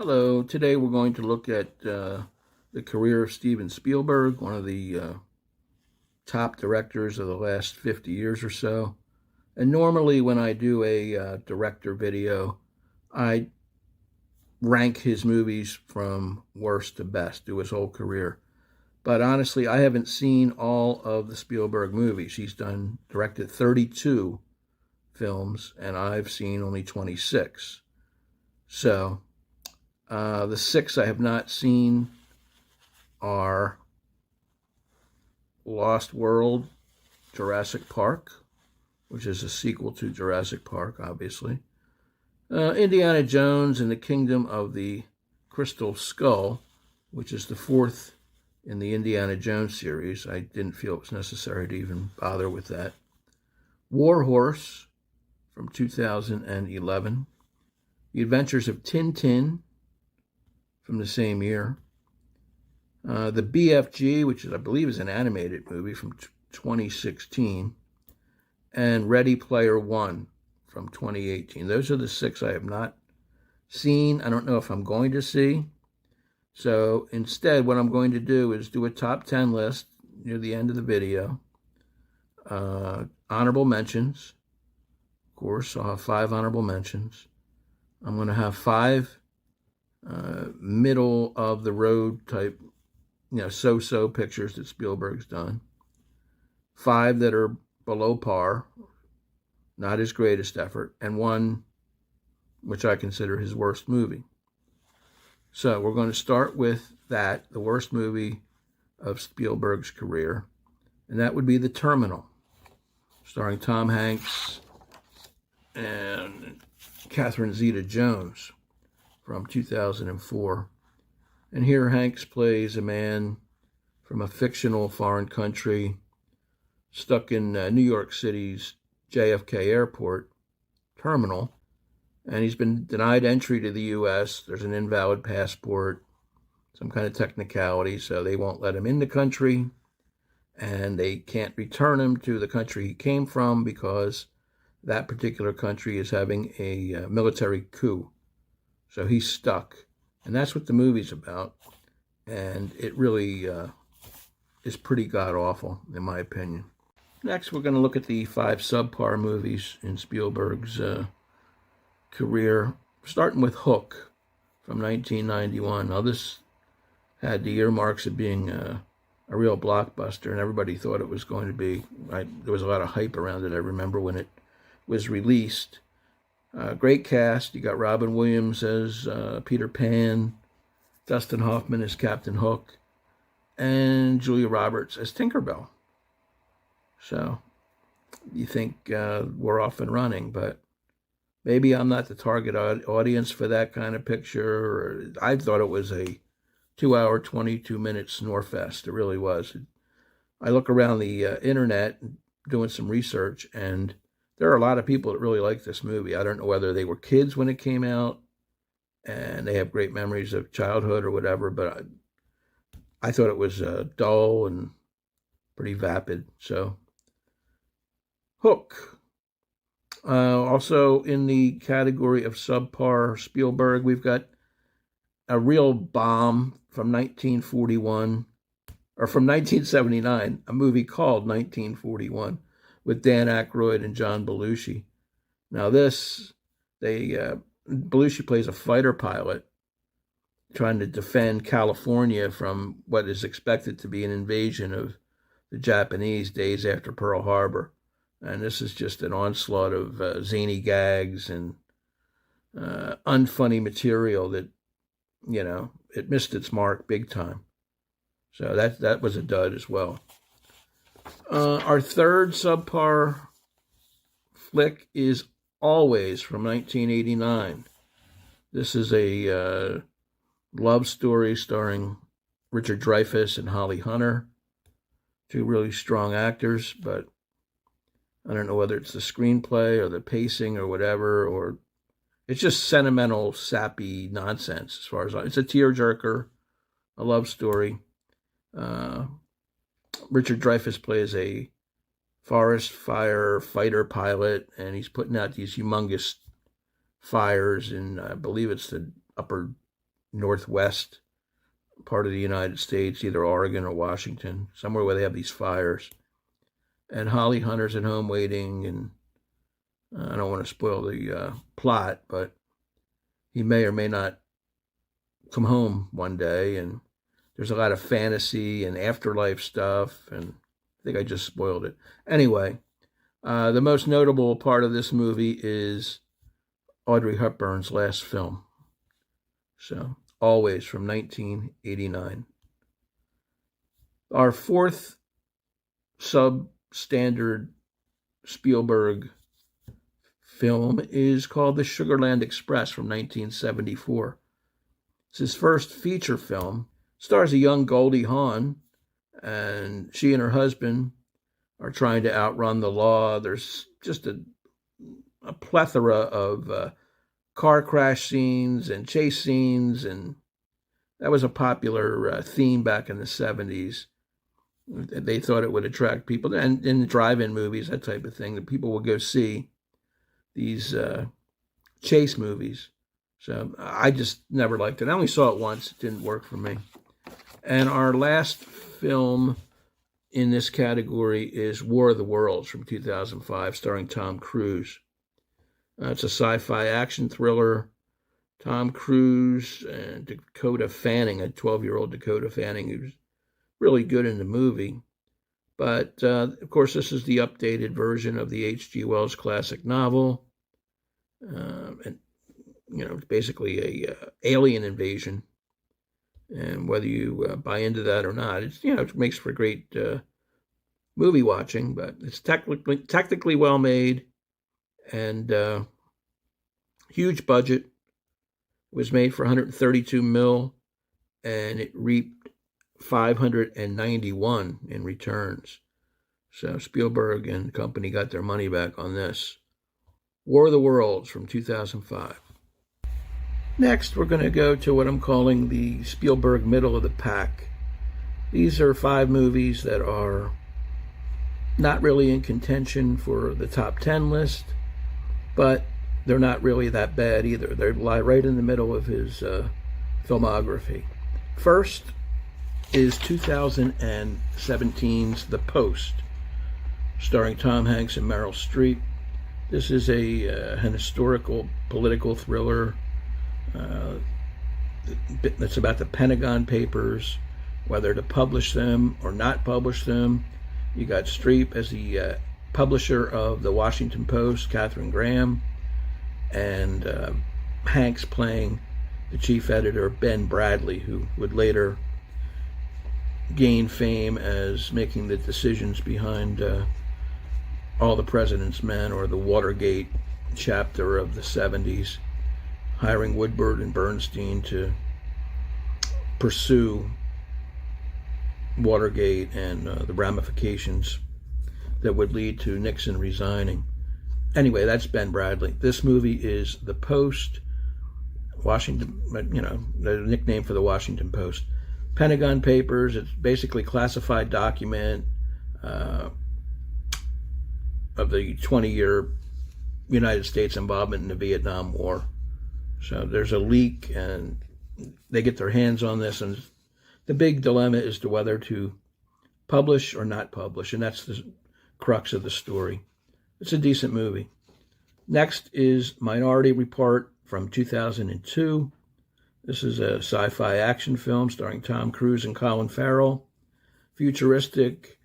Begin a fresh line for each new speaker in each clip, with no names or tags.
Hello, today we're going to look at the career of Steven Spielberg, one of the top directors of the last 50 years or so. And normally, when I do a director video, I rank his movies from worst to best, do his whole career. But honestly, I haven't seen all of the Spielberg movies. He's directed 32 films, and I've seen only 26. So the six I have not seen are Lost World, Jurassic Park, which is a sequel to Jurassic Park, obviously. Indiana Jones and the Kingdom of the Crystal Skull, which is the fourth in the Indiana Jones series. I didn't feel it was necessary to even bother with that. War Horse from 2011. The Adventures of Tintin from the same year. The BFG, which I believe is an animated movie from 2016, and Ready Player One from 2018. Those are the six I have not seen. I don't know if I'm going to see. So instead, what I'm going to do is do a top 10 list near the end of the video. Honorable mentions. Of course, I'll have 5 honorable mentions. I'm going to have 5 middle of the road type, so-so pictures that Spielberg's done. 5 that are below par, not his greatest effort, and 1 which I consider his worst movie. So we're going to start with that, the worst movie of Spielberg's career, and that would be The Terminal, starring Tom Hanks and Catherine Zeta-Jones from 2004. And here Hanks plays a man from a fictional foreign country stuck in New York City's JFK Airport terminal, and he's been denied entry to the U.S. There's an invalid passport, some kind of technicality, so they won't let him in the country, and they can't return him to the country he came from because that particular country is having a military coup. So he's stuck. And that's what the movie's about. And it really is pretty god-awful, in my opinion. Next, we're going to look at the 5 subpar movies in Spielberg's career, starting with Hook from 1991. Now, this had the earmarks of being a real blockbuster, and everybody thought it was going to be. There was a lot of hype around it, I remember, when it was released. Great cast. You got Robin Williams as Peter Pan, Dustin Hoffman as Captain Hook, and Julia Roberts as Tinkerbell. So you think we're off and running, but maybe I'm not the target audience for that kind of picture. I thought it was a 2-hour, 22-minute snore fest. It really was. I look around the internet doing some research, and there are a lot of people that really like this movie. I don't know whether they were kids when it came out and they have great memories of childhood or whatever, but I thought it was dull and pretty vapid. So, Hook. Also in the category of subpar Spielberg, we've got a real bomb from 1941, or from 1979, a movie called 1941. With Dan Aykroyd and John Belushi. Now Belushi plays a fighter pilot trying to defend California from what is expected to be an invasion of the Japanese days after Pearl Harbor. And this is just an onslaught of zany gags and unfunny material that, it missed its mark big time. So that was a dud as well. Our third subpar flick is Always from 1989. This is a love story starring Richard Dreyfuss and Holly Hunter, 2 really strong actors, but I don't know whether it's the screenplay or the pacing or whatever, or it's just sentimental, sappy nonsense as far as it's a tearjerker, a love story. Richard Dreyfuss plays a forest fire fighter pilot, and he's putting out these humongous fires in, I believe it's the upper northwest part of the United States, either Oregon or Washington, somewhere where they have these fires. And Holly Hunter's at home waiting, and I don't want to spoil the plot, but he may or may not come home one day, and there's a lot of fantasy and afterlife stuff, and I think I just spoiled it. Anyway, the most notable part of this movie is Audrey Hepburn's last film. So, Always, from 1989. Our fourth substandard Spielberg film is called The Sugarland Express from 1974. It's his first feature film. Stars a young Goldie Hawn, and she and her husband are trying to outrun the law. There's just a plethora of car crash scenes and chase scenes, and that was a popular theme back in the 70s. They thought it would attract people, and in drive-in movies, that type of thing, that people would go see these chase movies. So I just never liked it. I only saw it once. It didn't work for me. And our last film in this category is War of the Worlds from 2005, starring Tom Cruise. It's a sci-fi action thriller. Tom Cruise and Dakota Fanning, a 12-year-old Dakota Fanning, who's really good in the movie. But, of course, this is the updated version of the H.G. Wells classic novel. And, it's basically a alien invasion. And whether you buy into that or not, it's, it makes for great movie watching, but it's technically well made, and huge budget. It was made for 132 mil, and it reaped 591 in returns. So Spielberg and company got their money back on this. War of the Worlds from 2005. Next, we're going to go to what I'm calling the Spielberg middle of the pack. These are 5 movies that are not really in contention for the top 10 list, but they're not really that bad either. They lie right in the middle of his filmography. First is 2017's The Post, starring Tom Hanks and Meryl Streep. This is an historical political thriller that's about the Pentagon Papers, whether to publish them or not publish them. You got Streep as the publisher of the Washington Post, Katharine Graham, and Hanks playing the chief editor, Ben Bradley, who would later gain fame as making the decisions behind All the President's Men, or the Watergate chapter of the 70s, hiring Woodward and Bernstein to pursue Watergate and the ramifications that would lead to Nixon resigning. Anyway, that's Ben Bradley. This movie is The Post, Washington, the nickname for the Washington Post. Pentagon Papers, it's basically a classified document of the 20-year United States involvement in the Vietnam War. So there's a leak, and they get their hands on this, and the big dilemma is to whether to publish or not publish, and that's the crux of the story. It's a decent movie. Next is Minority Report from 2002. This is a sci-fi action film starring Tom Cruise and Colin Farrell. Futuristic,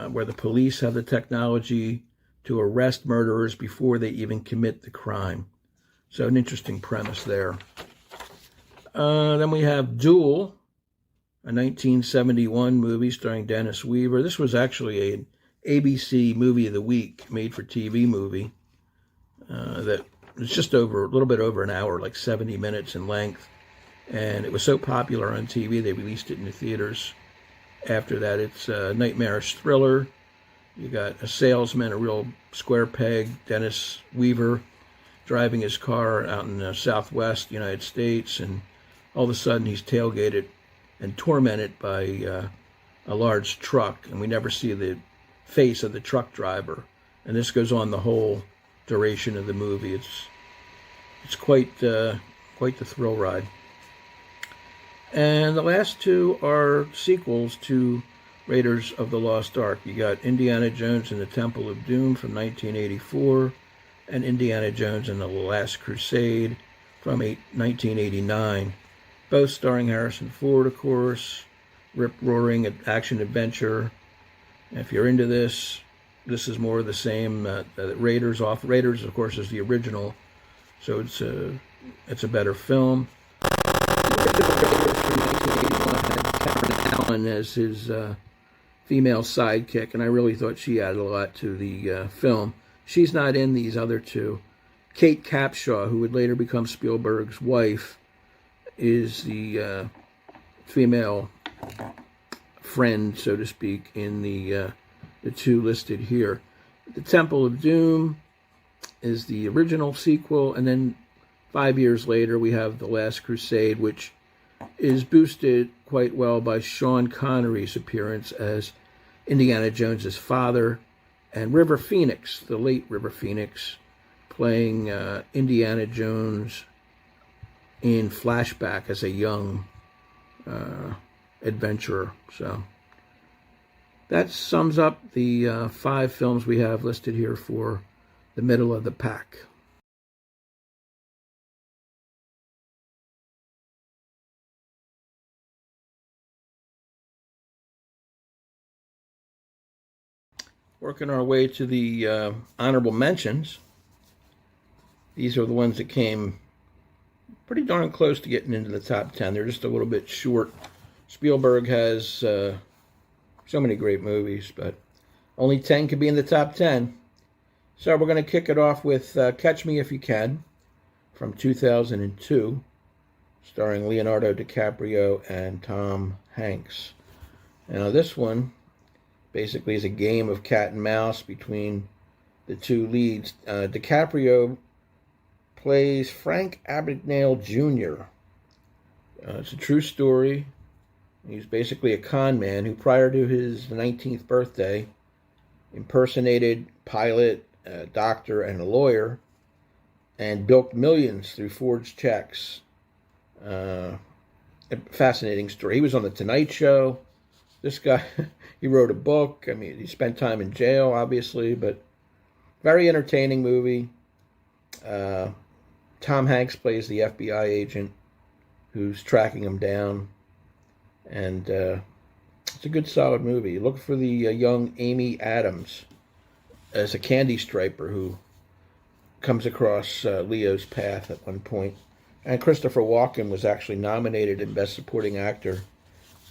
where the police have the technology to arrest murderers before they even commit the crime. So an interesting premise there. Then we have Duel, a 1971 movie starring Dennis Weaver. This was actually an ABC Movie of the Week, made-for-TV movie that was just a little bit over an hour, like 70 minutes in length. And it was so popular on TV, they released it in the theaters. After that, it's a nightmarish thriller. You got a salesman, a real square peg, Dennis Weaver, driving his car out in the southwest United States, and all of a sudden he's tailgated and tormented by a large truck, and we never see the face of the truck driver. And this goes on the whole duration of the movie. It's quite the thrill ride. And the last two are sequels to Raiders of the Lost Ark. You got Indiana Jones and the Temple of Doom from 1984 and Indiana Jones and the Last Crusade from 1989. Both starring Harrison Ford, of course. Rip-roaring action adventure. If you're into this, this is more of the same. Raiders, of course, is the original, so it's a better film. Karen Allen as his female sidekick, and I really thought she added a lot to the film. She's not in these other two. Kate Capshaw, who would later become Spielberg's wife, is the female friend, so to speak, in the two listed here. The Temple of Doom is the original sequel, and then 5 years later we have The Last Crusade, which is boosted quite well by Sean Connery's appearance as Indiana Jones's father, and River Phoenix, the late River Phoenix, playing Indiana Jones in flashback as a young adventurer. So that sums up the 5 films we have listed here for the middle of the pack. Working our way to the honorable mentions. These are the ones that came pretty darn close to getting into the top 10. They're just a little bit short. Spielberg has so many great movies, but only 10 could be in the top 10. So we're going to kick it off with Catch Me If You Can from 2002, starring Leonardo DiCaprio and Tom Hanks. Now this one basically is a game of cat and mouse between the two leads. DiCaprio plays Frank Abagnale Jr. It's a true story. He's basically a con man who, prior to his 19th birthday, impersonated pilot, a doctor, and a lawyer, and bilked millions through forged checks. A fascinating story. He was on The Tonight Show. This guy, he wrote a book. I mean, he spent time in jail, obviously, but very entertaining movie. Tom Hanks plays the FBI agent who's tracking him down. And it's a good, solid movie. Look for the young Amy Adams as a candy striper who comes across Leo's path at one point. And Christopher Walken was actually nominated in Best Supporting Actor,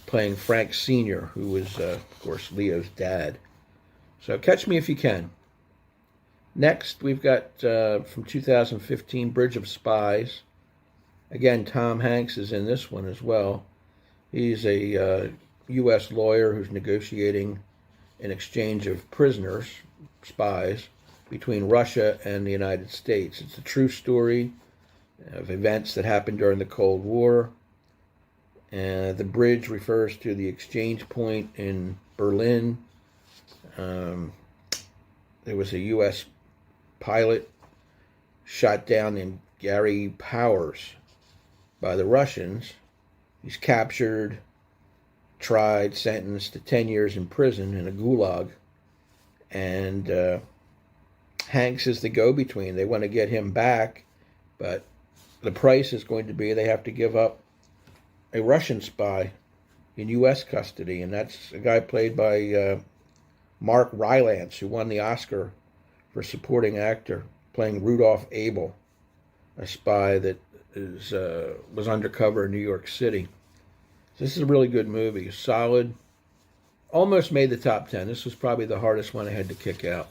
playing Frank Sr., who was, of course, Leo's dad. So Catch Me If You Can. Next, we've got, from 2015, Bridge of Spies. Again, Tom Hanks is in this one as well. He's a U.S. lawyer who's negotiating an exchange of prisoners, spies, between Russia and the United States. It's a true story of events that happened during the Cold War. The bridge refers to the exchange point in Berlin. There was a U.S. pilot shot down named Gary Powers by the Russians. He's captured, tried, sentenced to 10 years in prison in a gulag. And Hanks is the go-between. They want to get him back, but the price is going to be they have to give up a Russian spy in U.S. custody, and that's a guy played by Mark Rylance, who won the Oscar for supporting actor, playing Rudolph Abel, a spy that was undercover in New York City. So this is a really good movie, solid. Almost made the top 10. This was probably the hardest one I had to kick out.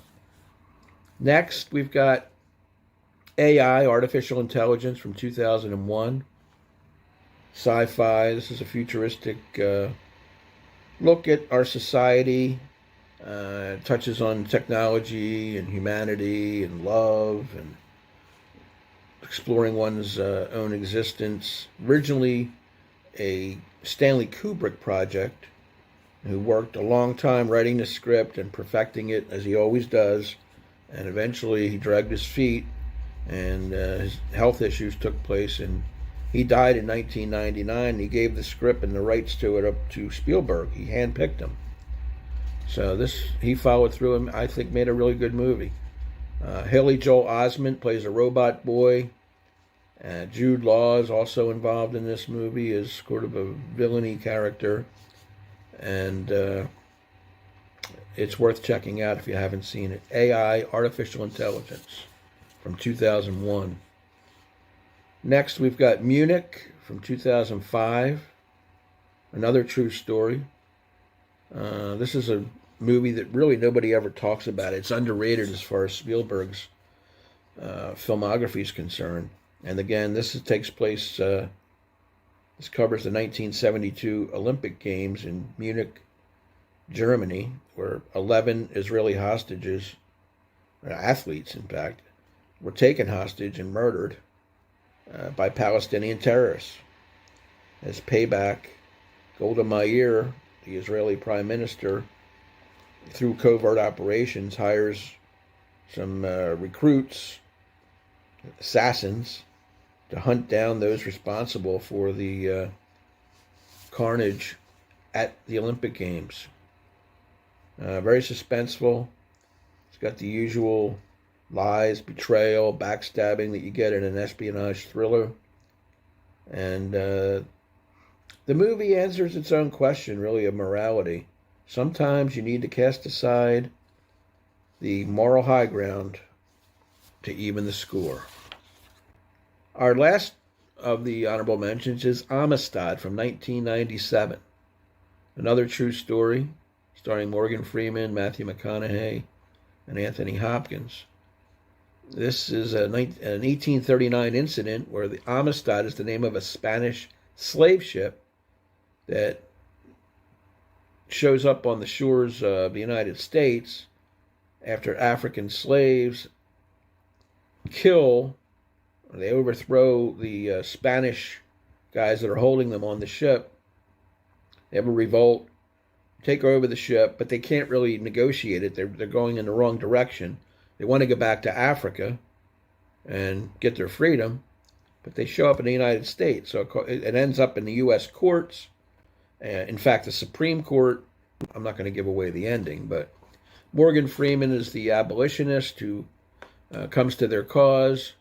Next, we've got AI, Artificial Intelligence, from 2001. Sci-fi. This is a futuristic look at our society. Touches on technology and humanity and love and exploring one's own existence. Originally a Stanley Kubrick project, who worked a long time writing the script and perfecting it, as he always does, and eventually he dragged his feet and his health issues took place and He died in 1999. He gave the script and the rights to it up to Spielberg. He handpicked him. So he followed through and I think made a really good movie. Haley Joel Osment plays a robot boy. Jude Law is also involved in this movie as sort of a villainy character. And it's worth checking out if you haven't seen it. AI, Artificial Intelligence, from 2001. Next, we've got Munich from 2005, another true story. This is a movie that really nobody ever talks about. It's underrated as far as Spielberg's filmography is concerned. And again, this takes place, this covers the 1972 Olympic Games in Munich, Germany, where 11 Israeli hostages, athletes in fact, were taken hostage and murdered by Palestinian terrorists. As payback, Golda Meir, the Israeli prime minister, through covert operations, hires some recruits, assassins, to hunt down those responsible for the carnage at the Olympic Games. Very suspenseful. It's got the usual lies, betrayal, backstabbing that you get in an espionage thriller. And the movie answers its own question, really, of morality. Sometimes you need to cast aside the moral high ground to even the score. Our last of the honorable mentions is Amistad from 1997. Another true story starring Morgan Freeman, Matthew McConaughey, and Anthony Hopkins. This is an 1839 incident where the Amistad is the name of a Spanish slave ship that shows up on the shores of the United States after African slaves they overthrow the Spanish guys that are holding them on the ship. They have a revolt, take over the ship, but they can't really negotiate it. They're going in the wrong direction. They want to go back to Africa and get their freedom, but they show up in the United States. So it ends up in the U.S. courts. In fact, the Supreme Court, I'm not going to give away the ending, but Morgan Freeman is the abolitionist who comes to their cause.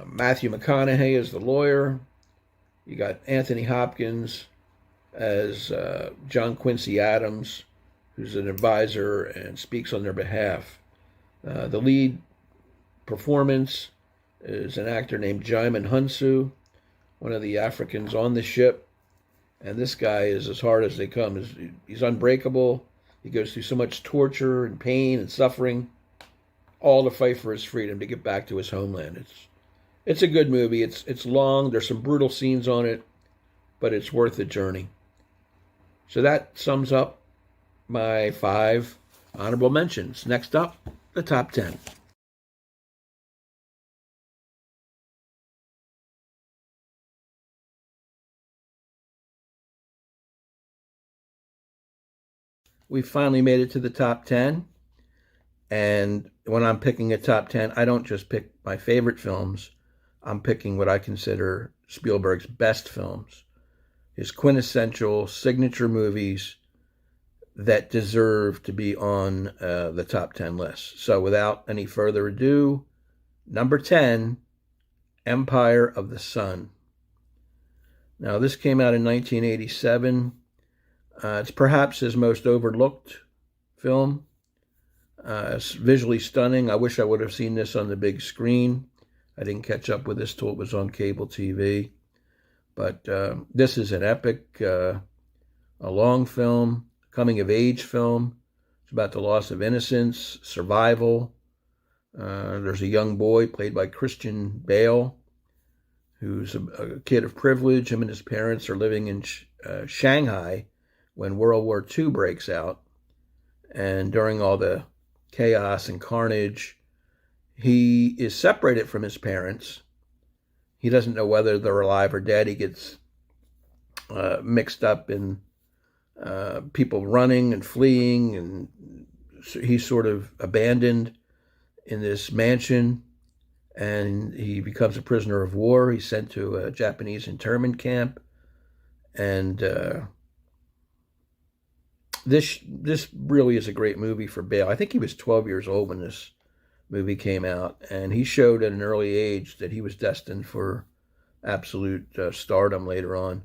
Matthew McConaughey is the lawyer. You got Anthony Hopkins as John Quincy Adams, who's an advisor and speaks on their behalf. The lead performance is an actor named Jaimin Hunsu, one of the Africans on the ship. And this guy is as hard as they come. He's unbreakable. He goes through so much torture and pain and suffering, all to fight for his freedom, to get back to his homeland. It's a good movie. It's long. There's some brutal scenes on it, but it's worth the journey. So that sums up my 5 honorable mentions. Next up, the top 10. We finally made it to the top 10. And when I'm picking a top 10, I don't just pick my favorite films. I'm picking what I consider Spielberg's best films, his quintessential signature movies that deserve to be on the top 10 list. So without any further ado, number 10, Empire of the Sun. Now, this came out in 1987. It's perhaps his most overlooked film. It's visually stunning. I wish I would have seen this on the big screen. I didn't catch up with this till it was on cable TV. But this is an epic, a long film, coming-of-age film. It's about the loss of innocence, survival. There's a young boy played by Christian Bale, who's a kid of privilege. Him and his parents are living in Shanghai when World War II breaks out. And during all the chaos and carnage, he is separated from his parents. He doesn't know whether they're alive or dead. He gets mixed up in people running and fleeing, and he's sort of abandoned in this mansion. and he becomes a prisoner of war. He's sent to a Japanese internment camp, and this really is a great movie for Bale. I think he was 12 years old when this movie came out, and he showed at an early age that he was destined for absolute stardom later on,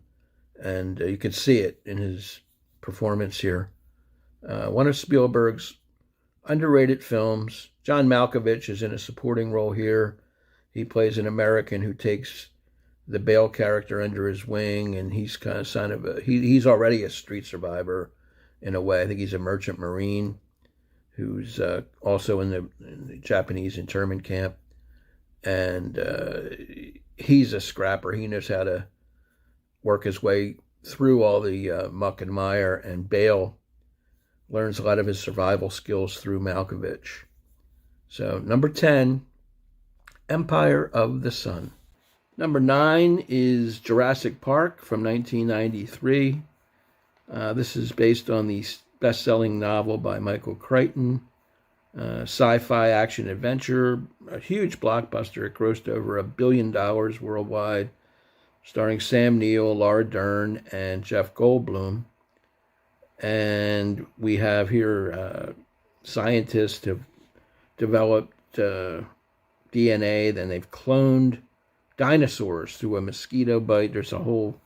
and you can see it in his performance here. One of Spielberg's underrated films. John Malkovich is in a supporting role here. He plays an American who takes the Bale character under his wing, and he's he's already a street survivor in a way. I think he's a merchant marine who's also in the Japanese internment camp, and he's a scrapper. He knows how to work his way through all the muck and mire, and Bale learns a lot of his survival skills through Malkovich. So, number 10, Empire of the Sun. Number 9 is Jurassic Park from 1993. This is based on the best-selling novel by Michael Crichton. Sci-fi action adventure, a huge blockbuster. It grossed over $1 billion worldwide, starring Sam Neill, Laura Dern, and Jeff Goldblum. And we have here scientists have developed DNA, then they've cloned dinosaurs through a mosquito bite. There's a whole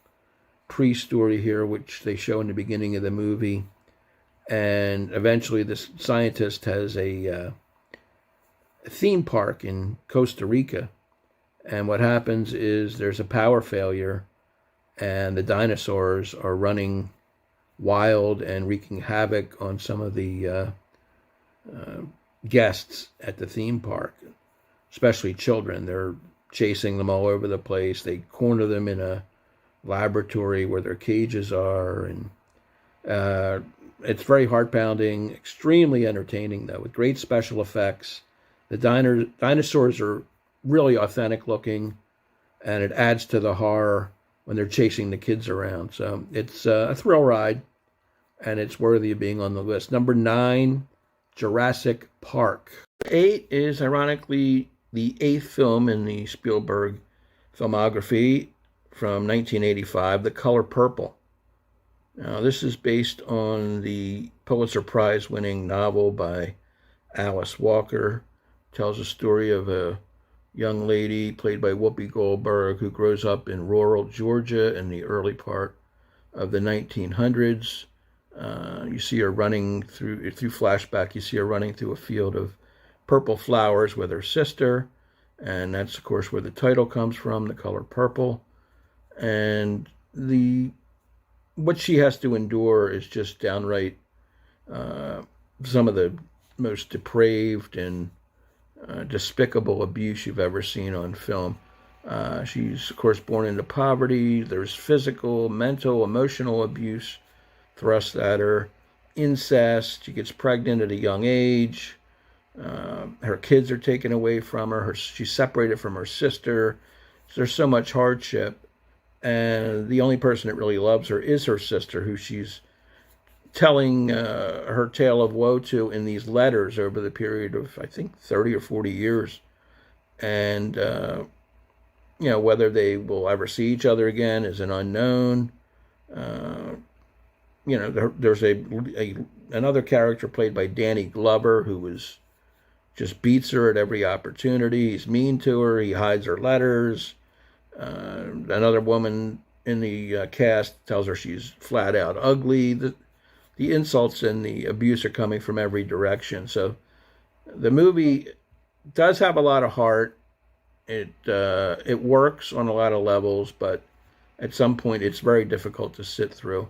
pre-story here, which they show in the beginning of the movie. And eventually this scientist has a theme park in Costa Rica. And what happens is there's a power failure, and the dinosaurs are running wild and wreaking havoc on some of the guests at the theme park, especially children. They're chasing them all over the place. They corner them in a laboratory where their cages are, and it's very heart-pounding, extremely entertaining, though, with great special effects. The dinosaurs are really authentic looking, and it adds to the horror when they're chasing the kids around. So it's a thrill ride, and it's worthy of being on the list. Number 9, Jurassic Park. 8 is, ironically, the 8th film in the Spielberg filmography from 1985, The Color Purple. Now, this is based on the Pulitzer Prize-winning novel by Alice Walker. It tells a story of a young lady played by Whoopi Goldberg who grows up in rural Georgia in the early part of the 1900s. You see her running through flashback, you see her running through a field of purple flowers with her sister, and that's, of course, where the title comes from, The Color Purple. And what she has to endure is just downright some of the most depraved and despicable abuse you've ever seen on film. She's, of course, born into poverty. There's physical, mental, emotional abuse thrust at her, incest. She gets pregnant at a young age. Her kids are taken away from her. She's separated from her sister. So there's so much hardship. And the only person that really loves her is her sister, who she's telling her tale of woe to in these letters over the period of, I think, 30 or 40 years. And, whether they will ever see each other again is an unknown. There's another character played by Danny Glover who just beats her at every opportunity. He's mean to her. He hides her letters. Another woman in the cast tells her she's flat out ugly. The insults and the abuse are coming from every direction. So the movie does have a lot of heart. It works on a lot of levels, but at some point it's very difficult to sit through.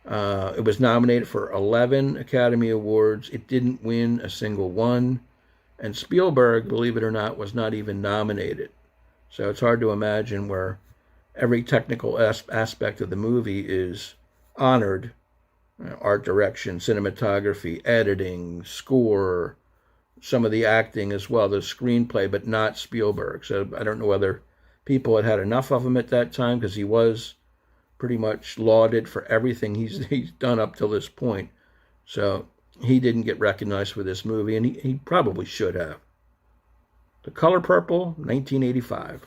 It was nominated for 11 Academy Awards. It didn't win a single one. And Spielberg, believe it or not, was not even nominated. So it's hard to imagine where every technical aspect of the movie is honored. Art direction, cinematography, editing, score, some of the acting as well, the screenplay, but not Spielberg. So I don't know whether people had enough of him at that time, because he was pretty much lauded for everything he's done up till this point. So he didn't get recognized for this movie, and he probably should have. The Color Purple, 1985.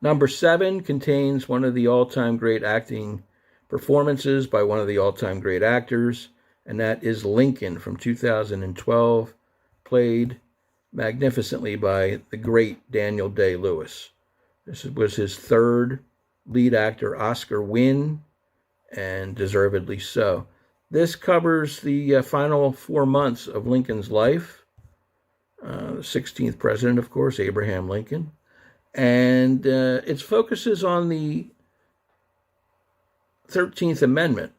Number 7 contains one of the all-time great acting performances by one of the all-time great actors, and that is Lincoln from 2012, played magnificently by the great Daniel Day-Lewis. This was his third lead actor Oscar win, and deservedly so. This covers the final 4 months of Lincoln's life. The 16th president, of course, Abraham Lincoln. And it focuses on the 13th Amendment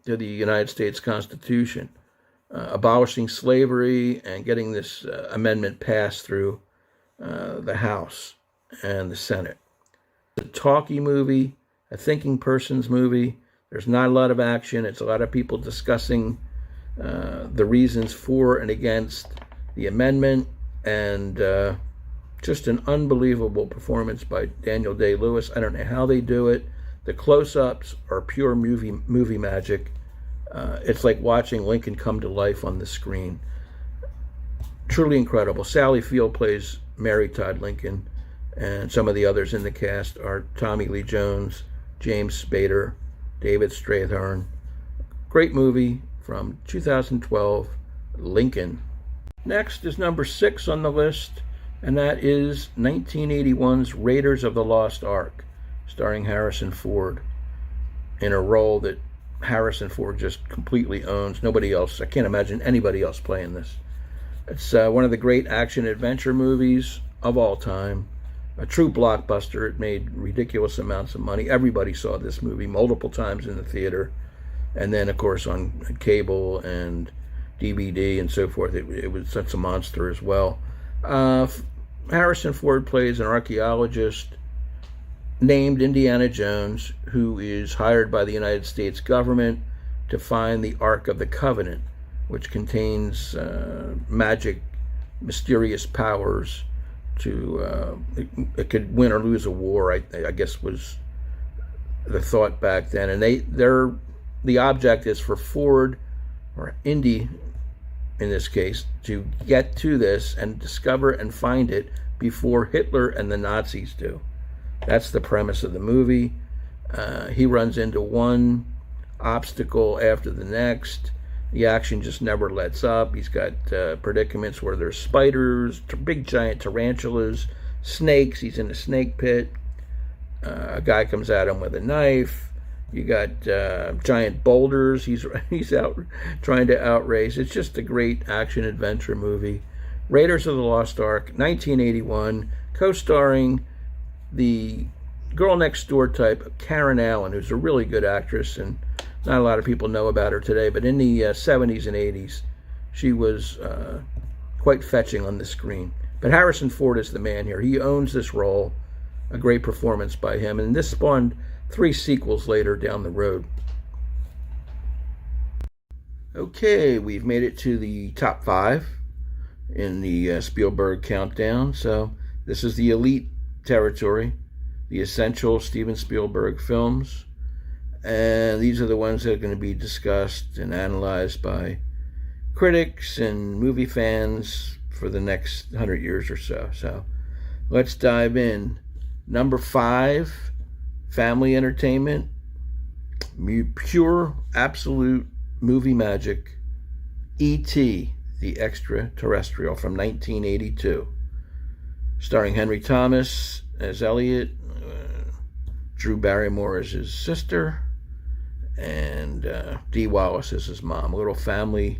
to the United States Constitution, abolishing slavery and getting this amendment passed through the House and the Senate. It's a talky movie, a thinking person's movie. There's not a lot of action. It's a lot of people discussing the reasons for and against the amendment, and just an unbelievable performance by Daniel Day-Lewis. I don't know how they do it. The close-ups are pure movie magic. It's like watching Lincoln come to life on the screen. Truly incredible. Sally Field plays Mary Todd Lincoln, and some of the others in the cast are Tommy Lee Jones, James Spader, David Strathairn. Great movie from 2012, Lincoln. Next is number 6 on the list, and that is 1981's Raiders of the Lost Ark, starring Harrison Ford, in a role that Harrison Ford just completely owns. Nobody else, I can't imagine anybody else playing this. It's one of the great action-adventure movies of all time. A true blockbuster. It made ridiculous amounts of money. Everybody saw this movie multiple times in the theater. And then, of course, on cable and DVD and so forth, it was such a monster as well. Harrison Ford plays an archaeologist named Indiana Jones, who is hired by the United States government to find the Ark of the Covenant, which contains magic, mysterious powers to it could win or lose a war, I guess was the thought back then. And the object is for Ford, or Indy in this case, to get to this and discover and find it before Hitler and the Nazis do. That's the premise of the movie. He runs into one obstacle after the next. The action just never lets up. He's got predicaments where there's spiders, big giant tarantulas, snakes. He's in a snake pit. A guy comes at him with a knife. You got giant boulders. He's out trying to outrace. It's just a great action-adventure movie. Raiders of the Lost Ark, 1981, co-starring the girl next door type, Karen Allen, who's a really good actress, and not a lot of people know about her today, but in the 70s and 80s, she was quite fetching on the screen. But Harrison Ford is the man here. He owns this role, a great performance by him, and this spawned 3 sequels later down the road. Okay, we've made it to the top 5 in the Spielberg countdown, so this is the elite territory, the essential Steven Spielberg films. And these are the ones that are going to be discussed and analyzed by critics and movie fans for the next 100 years or so. So let's dive in. Number 5, family entertainment, pure, absolute movie magic, E.T., the Extraterrestrial from 1982. Starring Henry Thomas as Elliot, Drew Barrymore as his sister, and Dee Wallace as his mom. A little family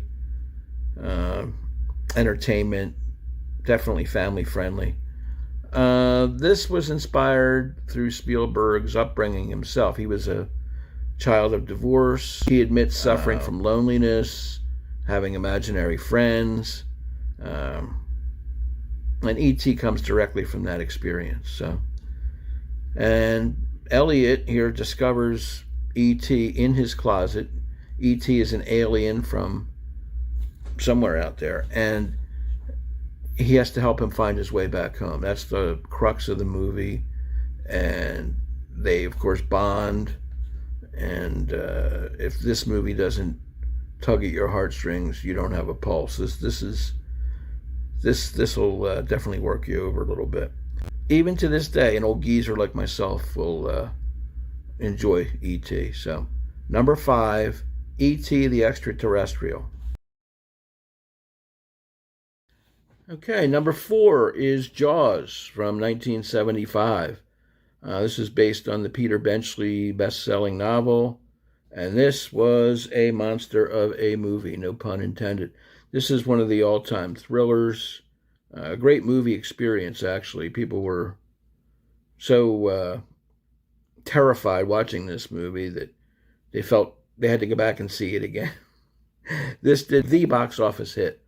entertainment, definitely family friendly. This was inspired through Spielberg's upbringing himself. He was a child of divorce. He admits suffering from loneliness, having imaginary friends, and E.T. comes directly from that experience. So, and Elliot here discovers E.T. in his closet. E.T. is an alien from somewhere out there, and he has to help him find his way back home. That's the crux of the movie, and they, of course, bond. And if this movie doesn't tug at your heartstrings, you don't have a pulse. This is This will definitely work you over a little bit. Even to this day, an old geezer like myself will enjoy E.T. So, number 5, E.T. the Extraterrestrial. Okay, number 4 is Jaws from 1975. This is based on the Peter Benchley best-selling novel, and this was a monster of a movie, no pun intended. This is one of the all-time thrillers. A great movie experience, actually. People were so terrified watching this movie that they felt they had to go back and see it again. This did the box office hit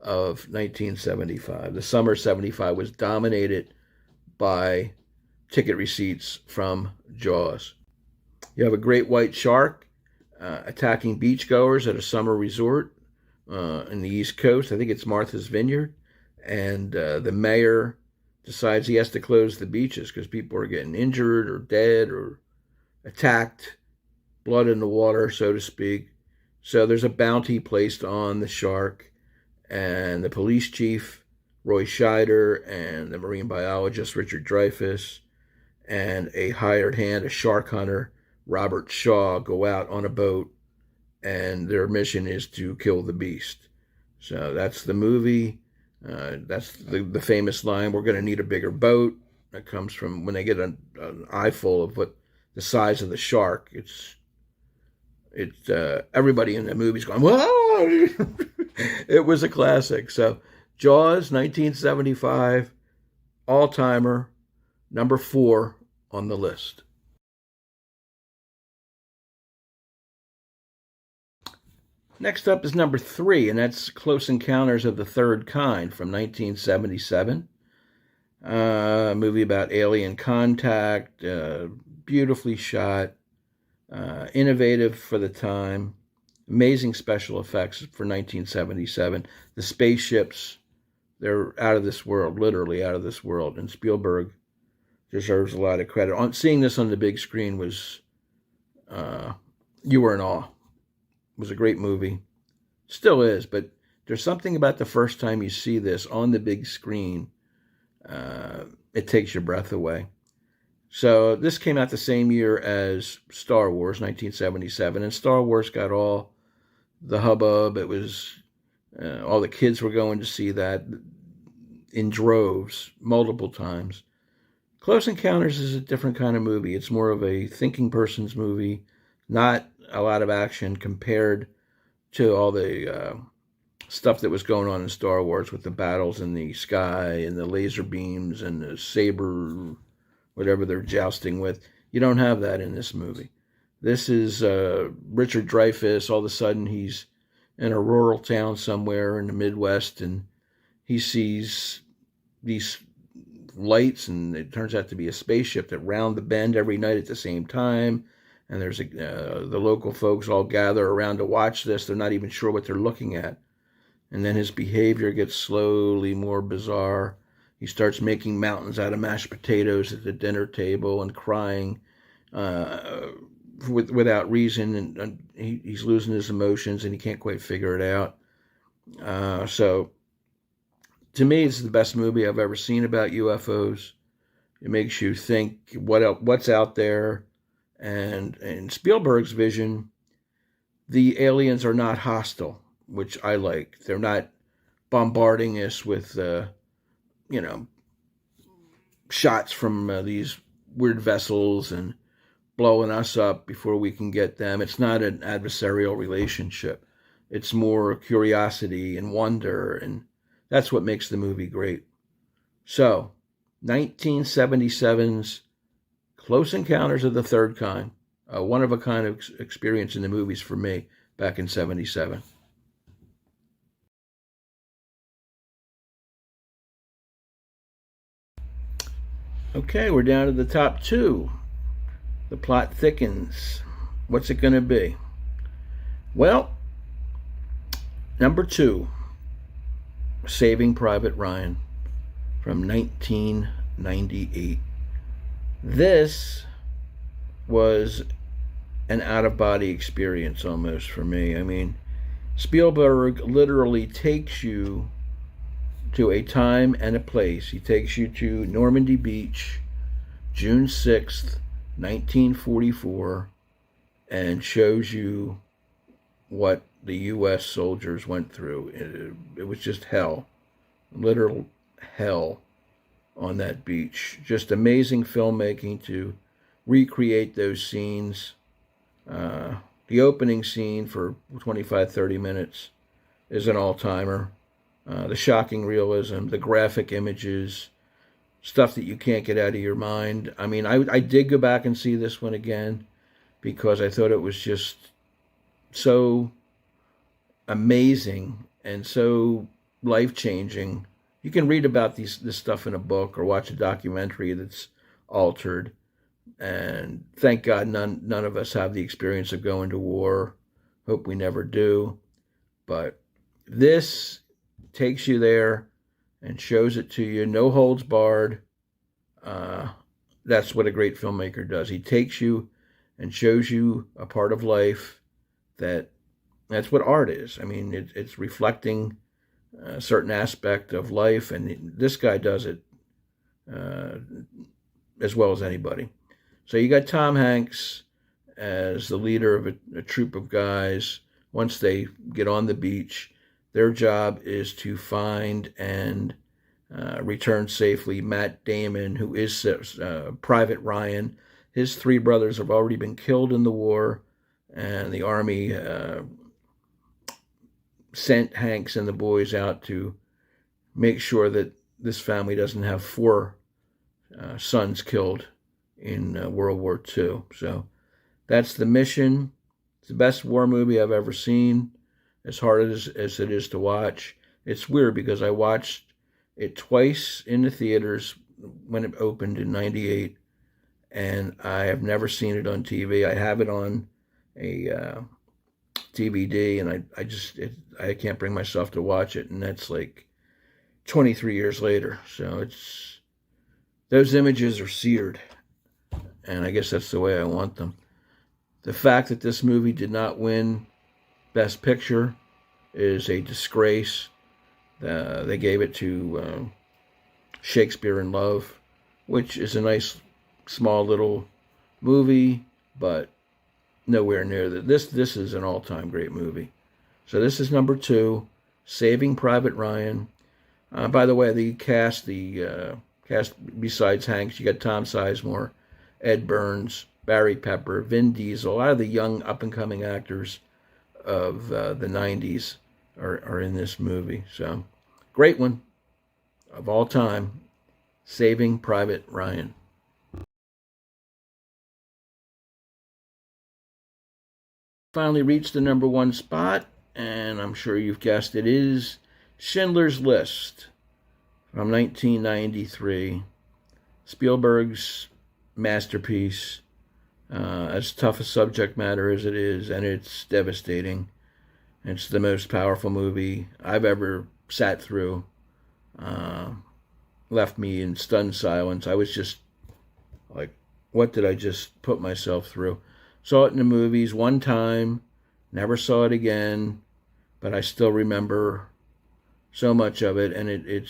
of 1975. The summer 75 was dominated by ticket receipts from Jaws. You have a great white shark attacking beachgoers at a summer resort in the East Coast. I think it's Martha's Vineyard. And the mayor decides he has to close the beaches because people are getting injured or dead or attacked, blood in the water, so to speak. So there's a bounty placed on the shark, and the police chief, Roy Scheider, and the marine biologist, Richard Dreyfuss, and a hired hand, a shark hunter, Robert Shaw, go out on a boat, and their mission is to kill the beast. So that's the movie. That's the famous line, "We're going to need a bigger boat." That comes from when they get an eyeful of what the size of the shark. It's everybody in the movie's going, "Whoa!" It was a classic. So Jaws, 1975, all-timer, number 4 on the list. Next up is number 3, and that's Close Encounters of the Third Kind from 1977. A movie about alien contact, beautifully shot, innovative for the time, amazing special effects for 1977. The spaceships, they're out of this world, literally out of this world, and Spielberg deserves a lot of credit. Seeing this on the big screen was, you were in awe. It was a great movie. Still is, but there's something about the first time you see this on the big screen, it takes your breath away. So this came out the same year as Star Wars, 1977, and Star Wars got all the hubbub. It was, all the kids were going to see that in droves, multiple times. Close Encounters is a different kind of movie. It's more of a thinking person's movie, not a lot of action compared to all the stuff that was going on in Star Wars with the battles in the sky and the laser beams and the saber, whatever they're jousting with. You don't have that in this movie. This is Richard Dreyfuss. All of a sudden he's in a rural town somewhere in the Midwest, and he sees these lights, and it turns out to be a spaceship that round the bend every night at the same time. And there's the local folks all gather around to watch this. They're not even sure what they're looking at. And then his behavior gets slowly more bizarre. He starts making mountains out of mashed potatoes at the dinner table and crying without reason. And he's losing his emotions, and he can't quite figure it out. So to me, it's the best movie I've ever seen about UFOs. It makes you think what's out there. And in Spielberg's vision, the aliens are not hostile, which I like. They're not bombarding us with, shots from these weird vessels and blowing us up before we can get them. It's not an adversarial relationship. It's more curiosity and wonder, and that's what makes the movie great. So, 1977's Close Encounters of the Third Kind, a one-of-a-kind experience in the movies for me back in 77. Okay, we're down to the top 2. The plot thickens. What's it going to be? Well, number 2, Saving Private Ryan from 1998. This was an out-of-body experience almost for me. I mean, Spielberg literally takes you to a time and a place. He takes you to Normandy Beach, June 6th, 1944, and shows you what the U.S. soldiers went through. It was just hell, literal hell on that beach. Just amazing filmmaking to recreate those scenes. The opening scene for 25, 30 minutes is an all-timer. The shocking realism, the graphic images, stuff that you can't get out of your mind. I mean, I did go back and see this one again because I thought it was just so amazing and so life-changing. You can read about this stuff in a book or watch a documentary that's altered. And thank God none of us have the experience of going to war. Hope we never do. But this takes you there and shows it to you. No holds barred. That's what a great filmmaker does. He takes you and shows you a part of life that's what art is. I mean, it's reflecting a certain aspect of life, and this guy does it as well as anybody. So you got Tom Hanks as the leader of a troop of guys. Once they get on the beach, their job is to find and return safely Matt Damon, who is Private Ryan. His three brothers have already been killed in the war, and the Army sent Hanks and the boys out to make sure that this family doesn't have four sons killed in World War II. So that's the mission. It's the best war movie I've ever seen, as hard as it is to watch. It's weird because I watched it twice in the theaters when it opened in '98, and I have never seen it on TV. I have it on a DVD, and I can't bring myself to watch it, and that's like 23 years later. So those images are seared, and I guess that's the way I want them. The fact that this movie did not win Best Picture is a disgrace. They gave it to Shakespeare in Love, which is a nice, small little movie, but nowhere near that. This is an all-time great movie. So this is number 2, Saving Private Ryan. By the way, the cast besides Hanks, you got Tom Sizemore, Ed Burns, Barry Pepper, Vin Diesel. A lot of the young up-and-coming actors of the 90s are in this movie. So, great one of all time, Saving Private Ryan. Finally reached the number 1 spot, and I'm sure you've guessed it is Schindler's List from 1993. Spielberg's masterpiece, as tough a subject matter as it is, and it's devastating. It's the most powerful movie I've ever sat through. Left me in stunned silence. I was just like, what did I just put myself through? Saw it in the movies one time, never saw it again, but I still remember so much of it, and it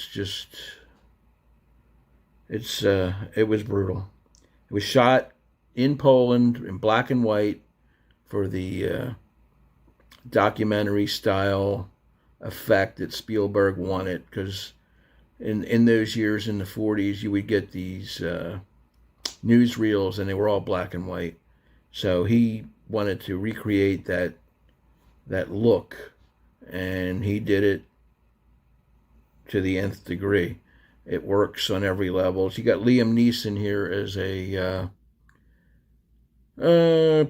was brutal. It was shot in Poland in black and white for the documentary style effect that Spielberg wanted, because in those years in the 40s you would get these newsreels and they were all black and white. So he wanted to recreate that look, and he did it to the nth degree. It works on every level. So you got Liam Neeson here as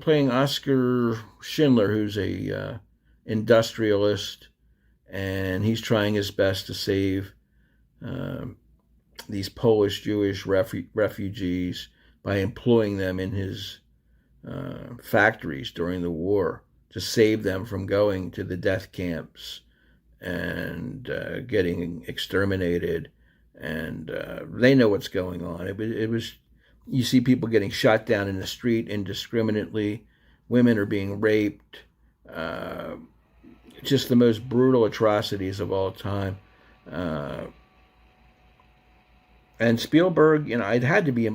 playing Oscar Schindler, who's a industrialist, and he's trying his best to save these Polish Jewish refugees by employing them in his factories during the war to save them from going to the death camps and getting exterminated. And they know what's going on. It was, you see people getting shot down in the street indiscriminately. Women are being raped. Just the most brutal atrocities of all time. And Spielberg, it had to be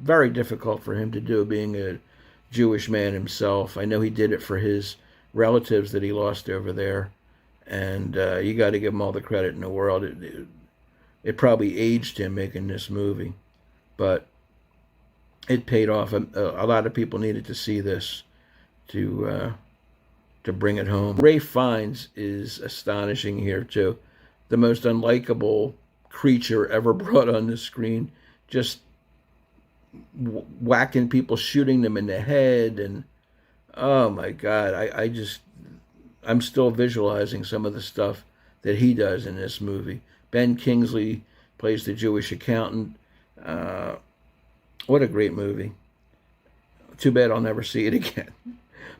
very difficult for him to do, being a Jewish man himself. I know he did it for his relatives that he lost over there, and you got to give him all the credit in the world. It probably aged him making this movie, but it paid off. A lot of people needed to see this to bring it home. Ray Fiennes is astonishing here too. The most unlikable creature ever brought on the screen, just whacking people, shooting them in the head, and oh my God, I'm still visualizing some of the stuff that he does in this movie. Ben Kingsley plays the Jewish accountant. What a great movie. Too bad I'll never see it again.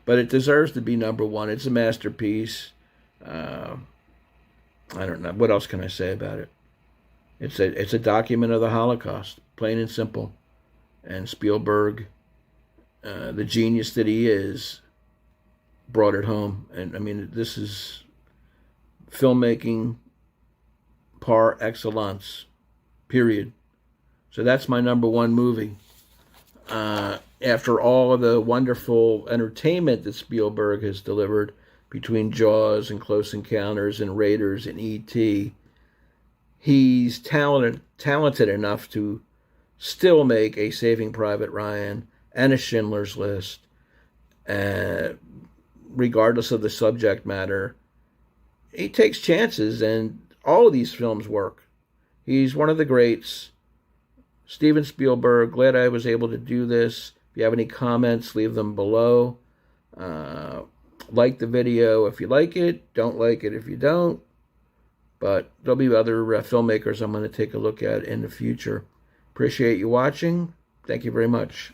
But it deserves to be number one. It's a masterpiece. I don't know. What else can I say about it? It's a document of the Holocaust, plain and simple. And Spielberg, the genius that he is, brought it home. And I mean, this is filmmaking par excellence, period. So that's my number one movie. After all of the wonderful entertainment that Spielberg has delivered between Jaws and Close Encounters and Raiders and E.T., he's talented enough to still make a Saving Private Ryan and a Schindler's List, regardless of the subject matter. He takes chances, and all of these films work. He's one of the greats. Steven Spielberg, glad I was able to do this. If you have any comments, leave them below. Like the video if you like it. Don't like it if you don't. But there'll be other filmmakers I'm going to take a look at in the future. Appreciate you watching. Thank you very much.